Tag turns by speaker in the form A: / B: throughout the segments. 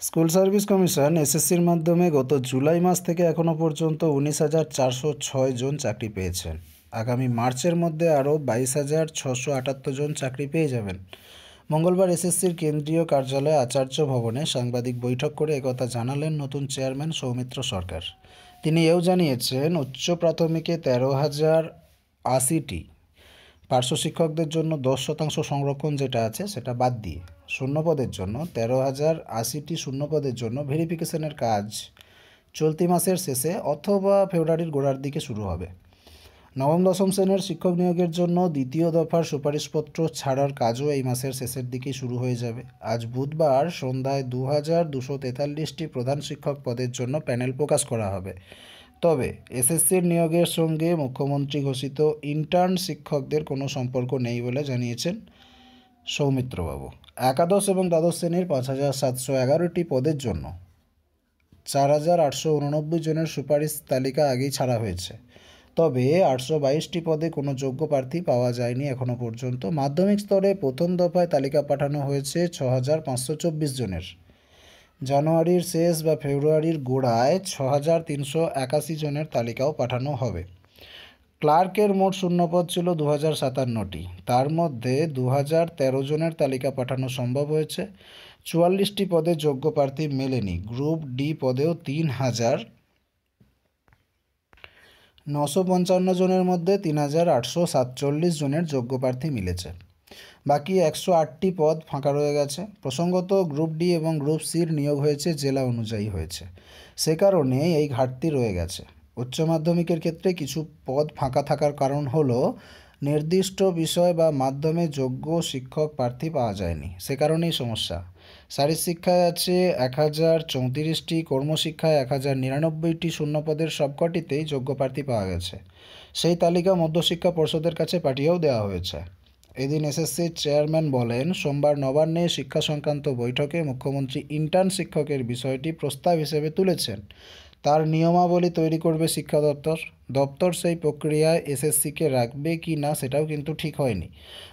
A: School service commission এসএসসির মাধ্যমে গত জুলাই মাস থেকে এখনও পর্যন্ত 19,406 জন চাকরি পেয়েছেন। আগামী মার্চের মধ্যে আরও 22,678 জন চাকরি পেয়ে যাবেন। মঙ্গলবার এসএসসির কেন্দ্রীয় কার্যালয় আচার্য ভবনে সাংবাদিক বৈঠক করে একথা জানালেন নতুন চেয়ারম্যান সৌমিত্র সরকার। তিনি এও জানিয়েছেন, উচ্চ প্রাথমিকে 13,080টি পার্শ্ব শিক্ষকদের জন্য 10% সংরক্ষণ যেটা আছে সেটা বাদ দিয়ে শূন্যপদের জন্য 13,080টি শূন্যপদের জন্য ভেরিফিকেশনের কাজ চলতি মাসের শেষে অথবা ফেব্রুয়ারির গোড়ার দিকে শুরু হবে। নবম দশম শ্রেণীর শিক্ষক নিয়োগের জন্য দ্বিতীয় দফার সুপারিশপত্র ছাড়ার কাজও এই মাসের শেষের দিকেই শুরু হয়ে যাবে। আজ বুধবার সন্ধ্যায় 2,243টি প্রধান শিক্ষক পদের জন্য প্যানেল প্রকাশ করা হবে। তবে এসএসসির নিয়োগের সঙ্গে মুখ্যমন্ত্রী ঘোষিত ইন্টার্ন শিক্ষকদের কোনো সম্পর্ক নেই বলে জানিয়েছেন সৌমিত্রবাবু। একাদশ এবং দ্বাদশ শ্রেণীর 5,711টি পদের জন্য 4,889 জনের সুপারিশ তালিকা আগেই ছাড়া হয়েছে। তবে 822টি পদে কোনো যোগ্য প্রার্থী পাওয়া যায়নি এখনও পর্যন্ত। মাধ্যমিক স্তরে প্রথম দফায় তালিকা পাঠানো হয়েছে 6,524 জনের। জানুয়ারির শেষ বা ফেব্রুয়ারির গোড়ায় 6,381 জনের তালিকাও পাঠানো হবে। ক্লার্কের মোট শূন্যপদ ছিল 2,057টি। তার মধ্যে 2,013 জনের তালিকা পাঠানো সম্ভব হয়েছে। 44টি পদে যোগ্য প্রার্থী মেলেনি। গ্রুপ ডি পদেও 3,955 জনের মধ্যে 3,847 জনের যোগ্য প্রার্থী মিলেছে। বাকি 108টি পদ ফাঁকা রয়ে গেছে। প্রসঙ্গত, গ্রুপ ডি এবং গ্রুপ সির নিয়োগ হয়েছে জেলা অনুযায়ী হয়েছে, সে কারণে এই ঘাটতি রয়ে গেছে। উচ্চ মাধ্যমিকের ক্ষেত্রে কিছু পদ ফাঁকা থাকার কারণ হলো নির্দিষ্ট বিষয় বা মাধ্যমে যোগ্য শিক্ষক প্রার্থী পাওয়া যায়নি, সে কারণেই সমস্যা। শারীরশিক্ষায় আছে 1,034টি, কর্মশিক্ষায় 1,099টি শূন্যপদের সবকটিতেই যোগ্য প্রার্থী পাওয়া গেছে। সেই তালিকা মধ্যশিক্ষা পর্ষদের কাছে পাঠিয়েও দেওয়া হয়েছে। এদিন এসএসসির চেয়ারম্যান বলেন, সোমবার নবান্নে শিক্ষা সংক্রান্ত বৈঠকে মুখ্যমন্ত্রী ইন্টার্ন শিক্ষকের বিষয়টি প্রস্তাব হিসেবে তুলেছেন। তার নিয়মাবলী তৈরি করবে শিক্ষা দপ্তর। সেই প্রক্রিয়ায় এসএসসিকে রাখবে কি না সেটাও কিন্তু ঠিক হয়নি।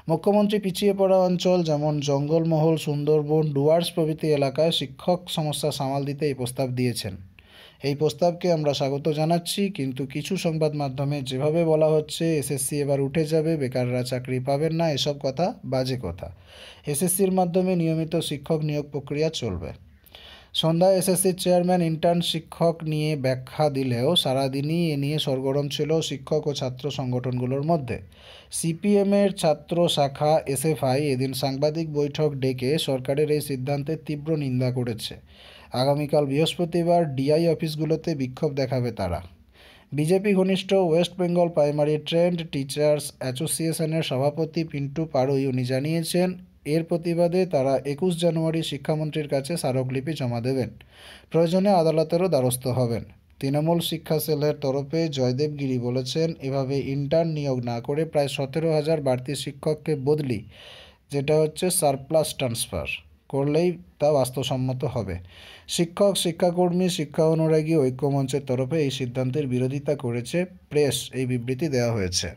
A: মুখ্যমন্ত্রী পিছিয়ে পড়া অঞ্চল যেমন জঙ্গলমহল, সুন্দরবন, ডুয়ার্স প্রভৃতি এলাকায় শিক্ষক সমস্যা সামাল দিতে এই প্রস্তাব দিয়েছেন। এই প্রস্তাবকে আমরা স্বাগত জানাচ্ছি, কিন্তু কিছু সংবাদ মাধ্যমে যেভাবে বলা হচ্ছে এসএসসি এবার উঠে যাবে, বেকাররা চাকরি পাবেন না, এসব কথা বাজে কথা। এসএসসির মাধ্যমে নিয়মিত শিক্ষক নিয়োগ প্রক্রিয়া চলবে। সন্ধ্যায় এসএসসির চেয়ারম্যান ইন্টার্ন শিক্ষক নিয়ে ব্যাখ্যা দিলেও সারাদিনই এ নিয়ে সরগরম ছিল শিক্ষক ও ছাত্র সংগঠনগুলোর মধ্যে। সিপিএমের ছাত্র শাখা এসএফআই এদিন সাংবাদিক বৈঠক ডেকে সরকারের এই সিদ্ধান্তের তীব্র নিন্দা করেছে। আগামীকাল বৃহস্পতিবার ডিআই অফিসগুলোতে বিক্ষোভ দেখাবে তারা। বিজেপি ঘনিষ্ঠ West Bengal primary trend teachers অ্যাসোসিয়েশনের সভাপতি পিন্টু পাড়ুই উনি জানিয়েছেন, এর প্রতিবাদে তারা 21 জানুয়ারি শিক্ষামন্ত্রীর কাছে স্মারকলিপি জমা দেবেন। প্রয়োজনে আদালতেরও দ্বারস্থ হবেন। তৃণমূল শিক্ষা সেলের তরফে জয়দেব গিরি বলেছেন, এভাবে ইন্টার্ন নিয়োগ না করে প্রায় 17,000 বাড়তি শিক্ষককে বদলি, যেটা হচ্ছে সারপ্লাস ট্রান্সফার, করলেই তা বাস্তবসম্মত হবে। শিক্ষক, শিক্ষাকর্মী, শিক্ষা অনুরাগী ঐক্যমঞ্চের তরফে এই সিদ্ধান্তের বিরোধিতা করেছে প্রেস, এই বিবৃতি দেওয়া হয়েছে।